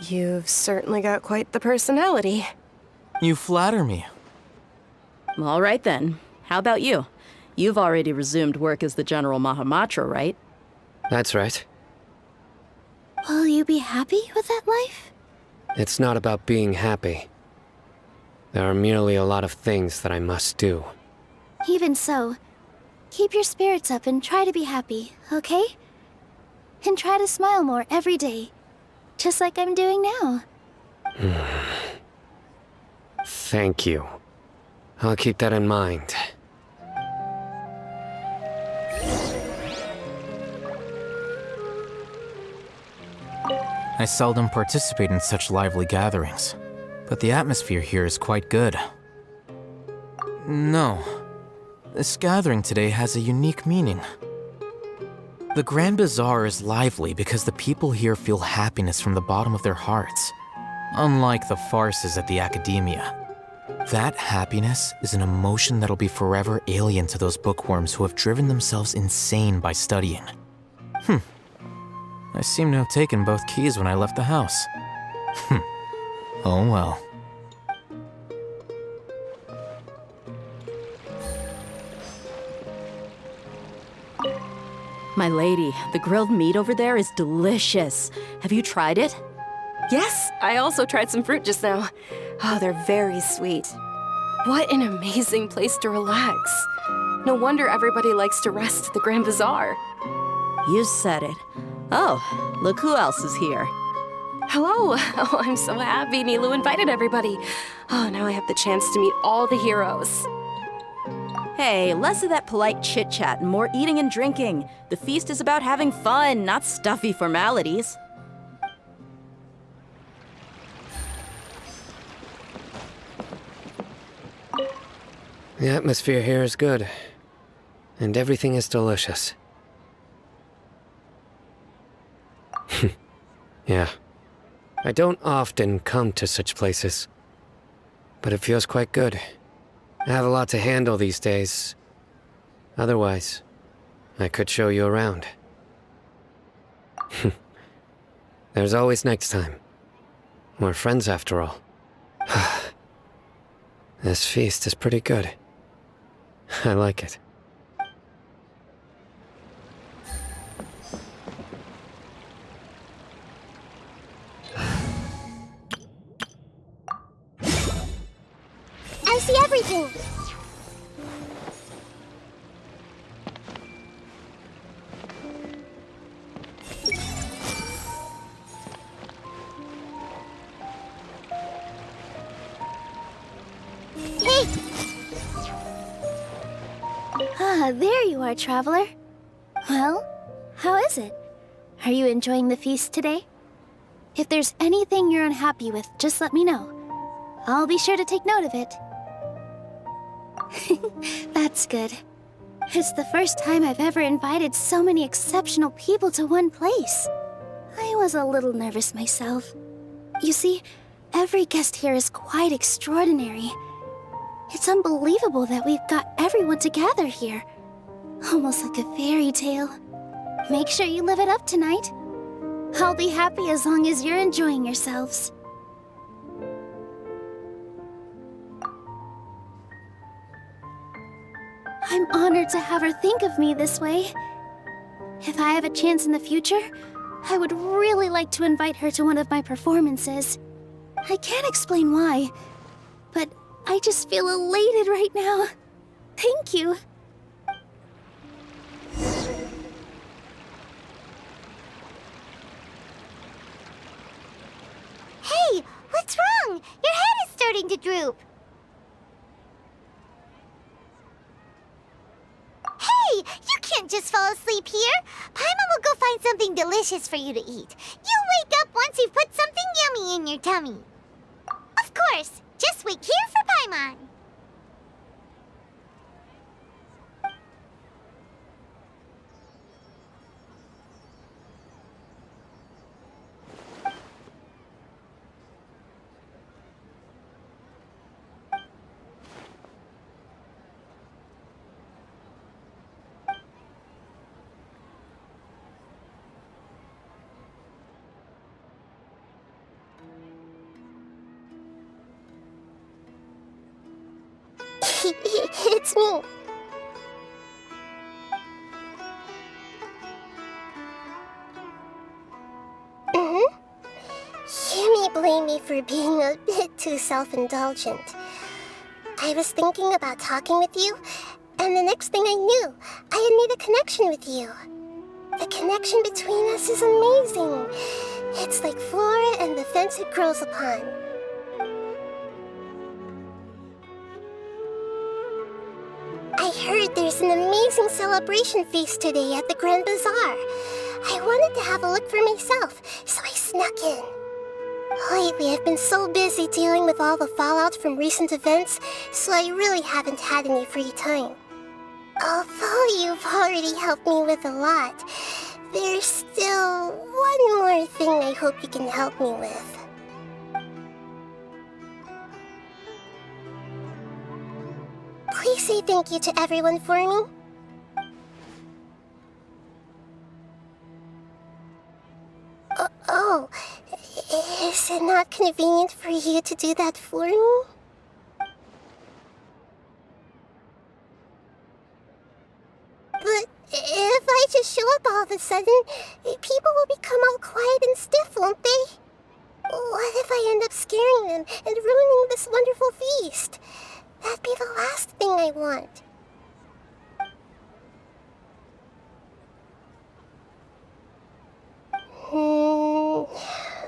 You've certainly got quite the personality. You flatter me. All right then. How about you? You've already resumed work as the General Mahamatra, right? That's right. Will you be happy with that life? It's not about being happy. There are merely a lot of things that I must do. Even so, keep your spirits up and try to be happy, okay? And try to smile more every day, just like I'm doing now. Thank you. I'll keep that in mind. I seldom participate in such lively gatherings, but the atmosphere here is quite good. No, this gathering today has a unique meaning. The Grand Bazaar is lively because the people here feel happiness from the bottom of their hearts, unlike the farces at the Akademiya. That happiness is an emotion that'll be forever alien to those bookworms who have driven themselves insane by studying. I seem to have taken both keys when I left the house. Oh well. My lady, the grilled meat over there is delicious. Have you tried it? Yes, I also tried some fruit just now. Oh, they're very sweet. What an amazing place to relax. No wonder everybody likes to rest at the Grand Bazaar. You said it. Oh, look who else is here. Hello. Oh, I'm so happy Nilu invited everybody. Oh, now I have the chance to meet all the heroes. Hey, less of that polite chit-chat and more eating and drinking. The feast is about having fun, not stuffy formalities. The atmosphere here is good, and everything is delicious. Yeah. I don't often come to such places, but it feels quite good. I have a lot to handle these days. Otherwise, I could show you around. There's always next time. We're friends after all. This feast is pretty good. I like it. I see everything! Hey! Ah, there you are, traveler. Well, how is it? Are you enjoying the feast today? If there's anything you're unhappy with, just let me know. I'll be sure to take note of it. That's good. It's the first time I've ever invited so many exceptional people to one place. I was a little nervous myself. You see, every guest here is quite extraordinary. It's unbelievable that we've got everyone together here. Almost like a fairy tale. Make sure you live it up tonight. I'll be happy as long as you're enjoying yourselves. I'm honored to have her think of me this way. If I have a chance in the future, I would really like to invite her to one of my performances. I can't explain why, but I just feel elated right now. Thank you. Hey, what's wrong? Your head is starting to droop. Hey, you can't just fall asleep here. Paimon will go find something delicious for you to eat. You'll wake up once you've put something yummy in your tummy. Of course, just wait here for Paimon. It's me. You may blame me for being a bit too self-indulgent. I was thinking about talking with you, and the next thing I knew, I had made a connection with you. The connection between us is amazing. It's like flora and the fence it grows upon. I heard there's an amazing celebration feast today at the Grand Bazaar. I wanted to have a look for myself, so I snuck in. Lately, I've been so busy dealing with all the fallout from recent events, so I really haven't had any free time. Although you've already helped me with a lot, there's still one more thing I hope you can help me with. Please say thank you to everyone for me. Oh, is it not convenient for you to do that for me? But if I just show up all of a sudden, people will become all quiet and stiff, won't they? What if I end up scaring them and ruining this wonderful feast? That'd be the last thing I want.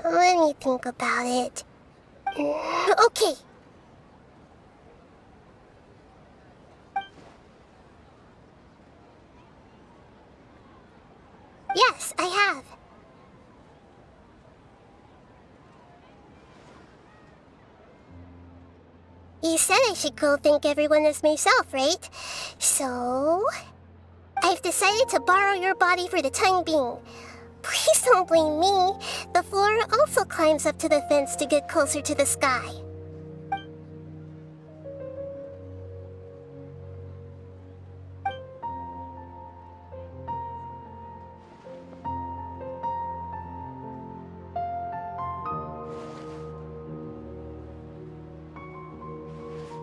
Let me think about it. Okay. Yes, I have. You said I should go thank everyone as myself, right? So... I've decided to borrow your body for the time being. Please don't blame me. The flora also climbs up to the fence to get closer to the sky.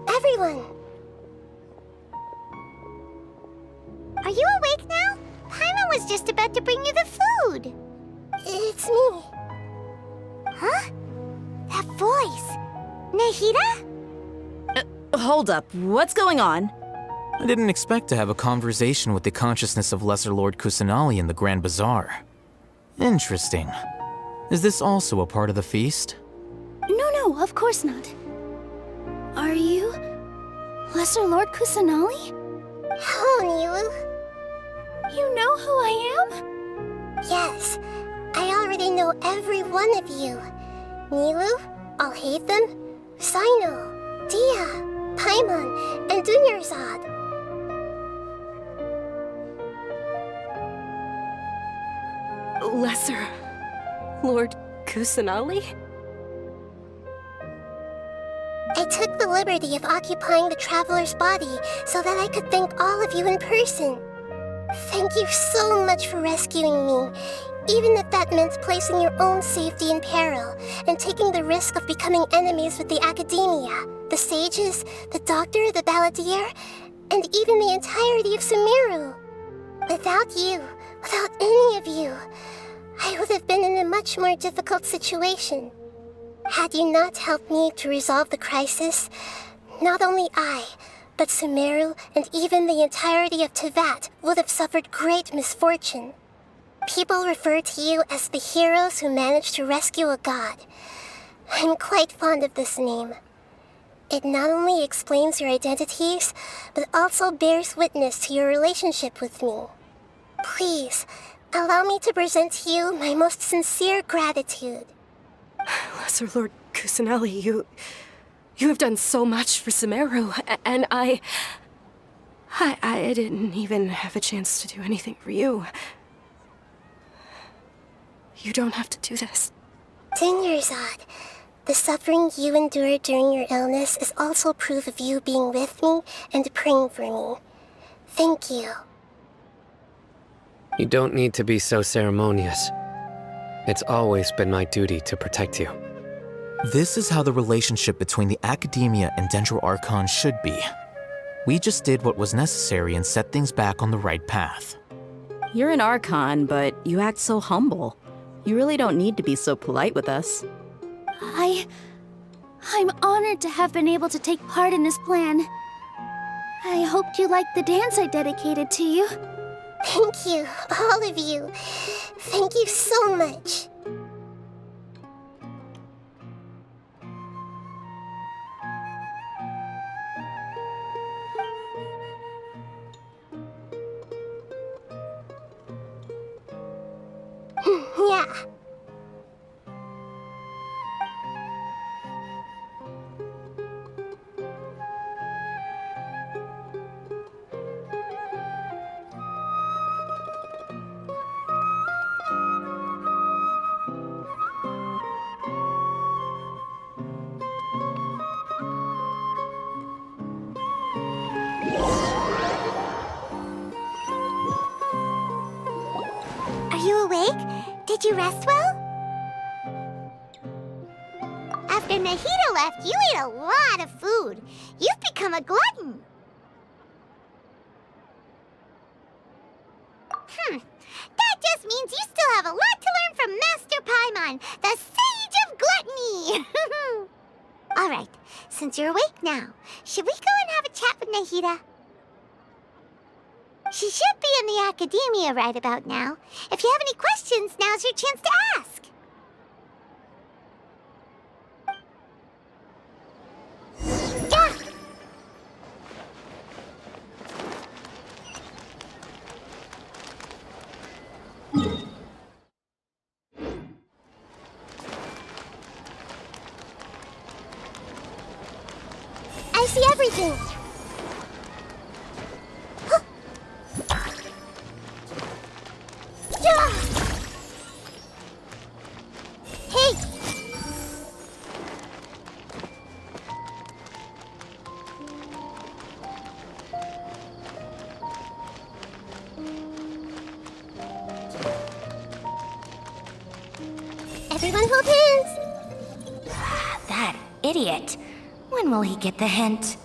Everyone! Are you awake now? Paimon was just about to bring you the food. It's me. Huh? That voice. Nahida? Hold up. What's going on? I didn't expect to have a conversation with the consciousness of Lesser Lord Kusanali in the Grand Bazaar. Interesting. Is this also a part of the feast? No, of course not. Are you... Lesser Lord Kusanali? Hello, Nilu. You know who I am? Yes, I already know every one of you. Nilu, Alhaitham, Sino, Dia, Paimon, and Dunyarzad. Lesser Lord Kusanali? I took the liberty of occupying the traveler's body so that I could thank all of you in person. Thank you so much for rescuing me, Even if that meant placing your own safety in peril and taking the risk of becoming enemies with the Akademiya, the sages, the doctor, the balladeer, and even the entirety of Sumeru. Without you, without any of you, I would have been in a much more difficult situation. Had you not helped me to resolve the crisis, not only I, but Sumeru and even the entirety of Teyvat would have suffered great misfortune. People refer to you as the heroes who managed to rescue a god. I'm quite fond of this name. It not only explains your identities, but also bears witness to your relationship with me. Please, allow me to present to you my most sincere gratitude. Lesser Lord Kusanali, you have done so much for Sumeru, and I didn't even have a chance to do anything for you. You don't have to do this. Dinyarzad, the suffering you endured during your illness is also proof of you being with me and praying for me. Thank you. You don't need to be so ceremonious. It's always been my duty to protect you. This is how the relationship between the Akademiya and Dendro Archon should be. We just did what was necessary and set things back on the right path. You're an Archon, but you act so humble. You really don't need to be so polite with us. I'm honored to have been able to take part in this plan. I hoped you liked the dance I dedicated to you. Thank you, all of you. Thank you so much. Yeah. Are you awake? Did you rest well? After Nahida left, you ate a lot of food. You've become a glutton. That just means you still have a lot to learn from Master Paimon, the Sage of Gluttony. All right, since you're awake now, should we go and have a chat with Nahida? She should be in the Akademiya right about now. If you have any questions, now's your chance to ask. Yeah. I see everything. Hey! Everyone hold hands! That idiot. When will he get the hint?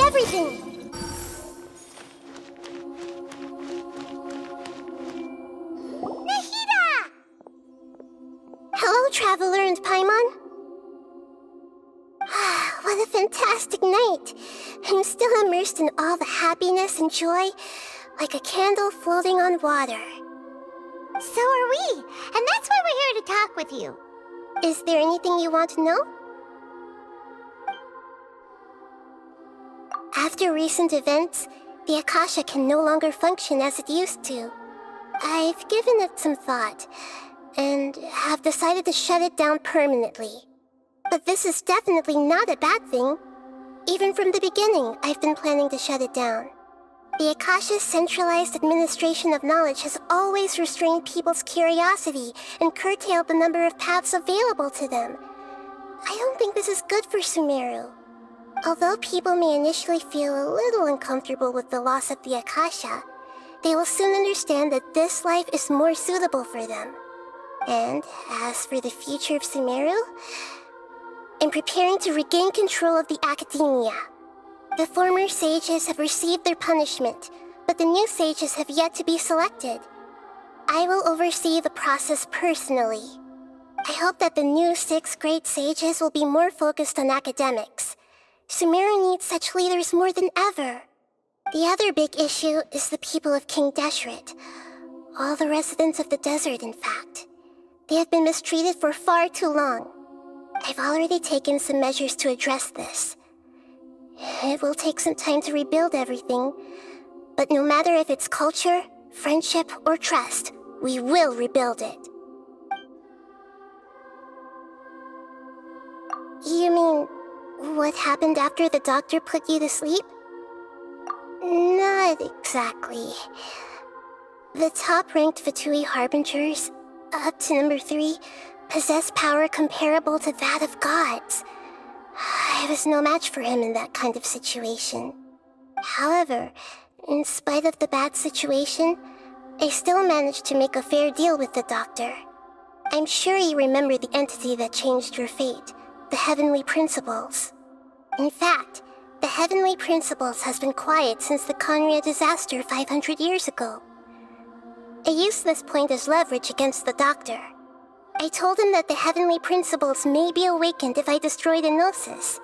everything! Nahida! Hello, Traveler and Paimon. What a fantastic night! I'm still immersed in all the happiness and joy, like a candle floating on water. So are we, and that's why we're here to talk with you. Is there anything you want to know? After recent events, the Akasha can no longer function as it used to. I've given it some thought, and have decided to shut it down permanently. But this is definitely not a bad thing. Even from the beginning, I've been planning to shut it down. The Akasha's centralized administration of knowledge has always restrained people's curiosity and curtailed the number of paths available to them. I don't think this is good for Sumeru. Although people may initially feel a little uncomfortable with the loss of the Akasha, they will soon understand that this life is more suitable for them. And as for the future of Sumeru, I'm preparing to regain control of the Akademiya. The former sages have received their punishment, but the new sages have yet to be selected. I will oversee the process personally. I hope that the new 6 great sages will be more focused on academics. Sumeru needs such leaders more than ever. The other big issue is the people of King Deshret. All the residents of the desert, in fact. They have been mistreated for far too long. I've already taken some measures to address this. It will take some time to rebuild everything, but no matter if it's culture, friendship, or trust, we will rebuild it. You mean, what happened after the doctor put you to sleep? Not exactly. The top-ranked Fatui Harbingers, up to number 3, possess power comparable to that of gods. I was no match for him in that kind of situation. However, in spite of the bad situation, I still managed to make a fair deal with the doctor. I'm sure you remember the entity that changed your fate, the Heavenly Principles. In fact, the Heavenly Principles has been quiet since the Conria disaster 500 years ago. I used this point as leverage against the doctor. I told him that the Heavenly Principles may be awakened if I destroy the Gnosis.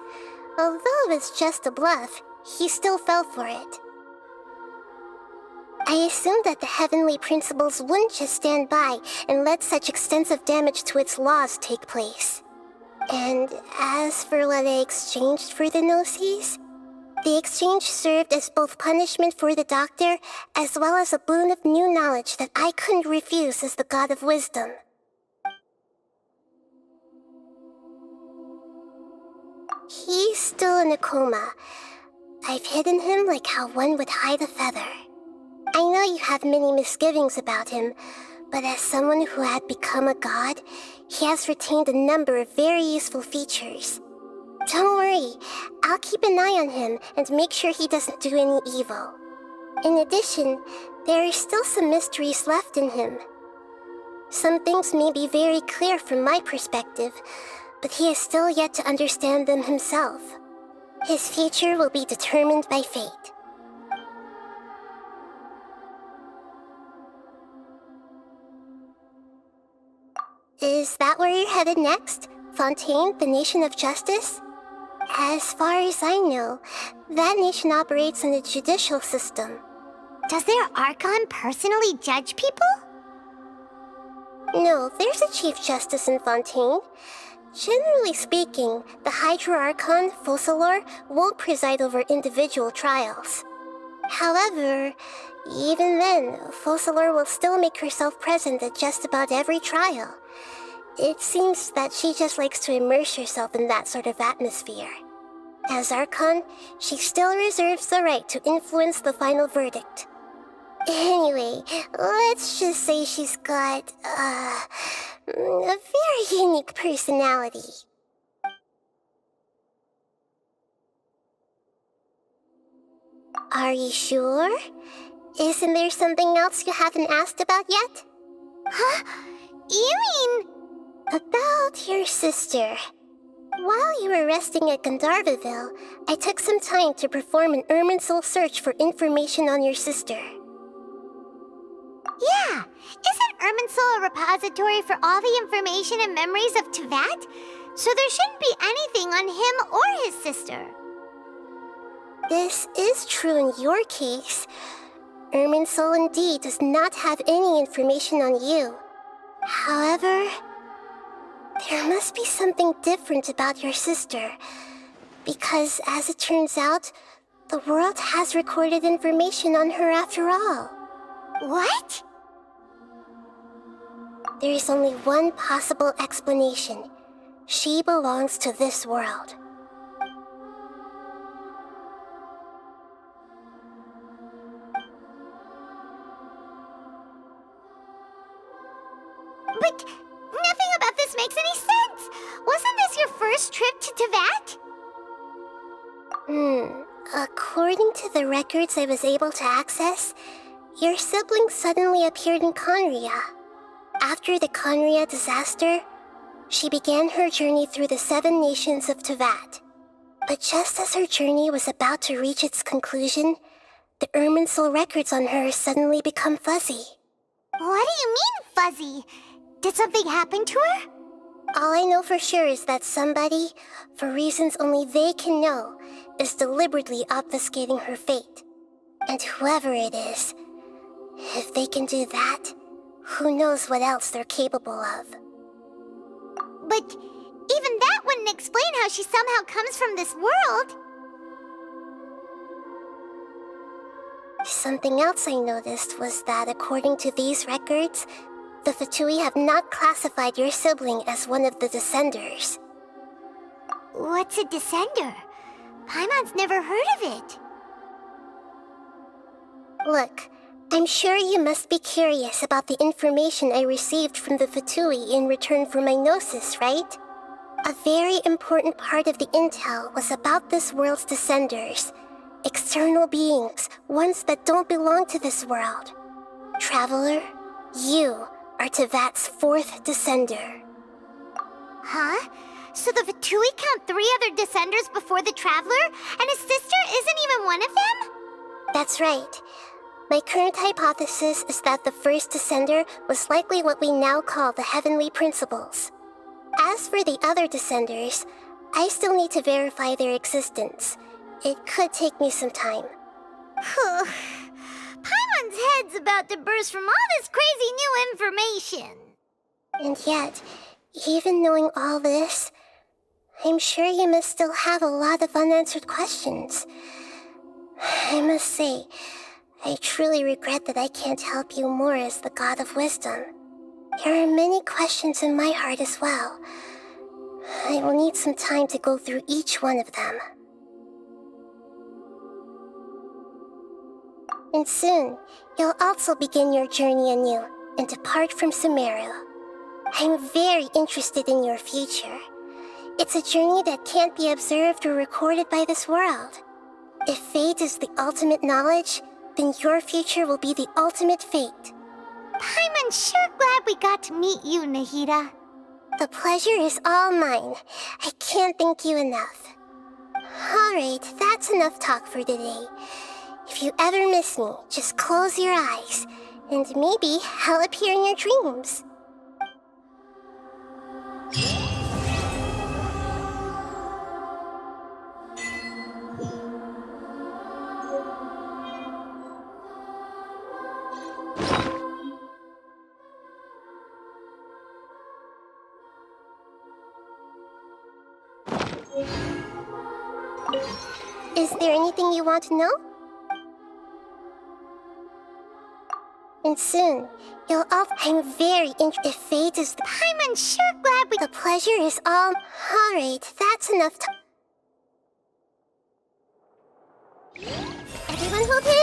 Although it was just a bluff, he still fell for it. I assumed that the Heavenly Principles wouldn't just stand by and let such extensive damage to its laws take place. And as for what I exchanged for the Gnosis, the exchange served as both punishment for the doctor as well as a boon of new knowledge that I couldn't refuse as the God of Wisdom. He's still in a coma. I've hidden him like how one would hide a feather. I know you have many misgivings about him, but as someone who had become a god, he has retained a number of very useful features. Don't worry, I'll keep an eye on him and make sure he doesn't do any evil. In addition, there are still some mysteries left in him. Some things may be very clear from my perspective, but he is still yet to understand them himself. His future will be determined by fate. Is that where you're headed next? Fontaine, the Nation of Justice? As far as I know, that nation operates in a judicial system. Does their Archon personally judge people? No, there's a Chief Justice in Fontaine. Generally speaking, the Hydra Archon, Focalor, won't preside over individual trials. However, even then, Focalor will still make herself present at just about every trial. It seems that she just likes to immerse herself in that sort of atmosphere. As Archon, she still reserves the right to influence the final verdict. Anyway, let's just say she's got, a very unique personality. Are you sure? Isn't there something else you haven't asked about yet? Huh? You mean... About your sister. While you were resting at Gandharvaville, I took some time to perform an Irminsul search for information on your sister. Yeah! Isn't Irminsul a repository for all the information and memories of Teyvat? So there shouldn't be anything on him or his sister. This is true in your case. Irminsul indeed does not have any information on you. However, there must be something different about your sister. Because, as it turns out, the world has recorded information on her after all. What? There is only one possible explanation. She belongs to this world. But nothing about this makes any sense! Wasn't this your first trip to Teyvat? According to the records I was able to access, your sibling suddenly appeared in Conria. After the Conria disaster, she began her journey through the 7 nations of Teyvat. But just as her journey was about to reach its conclusion, the Irminsul records on her suddenly become fuzzy. What do you mean, fuzzy? Did something happen to her? All I know for sure is that somebody, for reasons only they can know, is deliberately obfuscating her fate. And whoever it is, if they can do that, who knows what else they're capable of. But even that wouldn't explain how she somehow comes from this world. Something else I noticed was that according to these records, the Fatui have not classified your sibling as one of the Descenders. What's a Descender? Paimon's never heard of it. Look, I'm sure you must be curious about the information I received from the Fatui in return for my gnosis, right? A very important part of the intel was about this world's Descenders. External beings, ones that don't belong to this world. Traveler, you are Teyvat's 4th Descender. Huh? So the Fatui count 3 other Descenders before the Traveler, and his sister isn't even one of them? That's right. My current hypothesis is that the first Descender was likely what we now call the Heavenly Principles. As for the other Descenders, I still need to verify their existence. It could take me some time. Paimon's head's about to burst from all this crazy new information. And yet, even knowing all this, I'm sure you must still have a lot of unanswered questions. I must say, I truly regret that I can't help you more as the God of Wisdom. There are many questions in my heart as well. I will need some time to go through each one of them. And soon, you'll also begin your journey anew and depart from Sumeru. I'm very interested in your future. It's a journey that can't be observed or recorded by this world. If fate is the ultimate knowledge, then your future will be the ultimate fate. Paimon's sure glad we got to meet you, Nahida. The pleasure is all mine. I can't thank you enough. Alright, that's enough talk for today. If you ever miss me, just close your eyes, and maybe I'll appear in your dreams. Is there anything you want to know? And soon, you'll all... I'm very interested. If fate is the... Paimon's sure glad we... The pleasure is all... Alright, that's enough time. Everyone hold hands!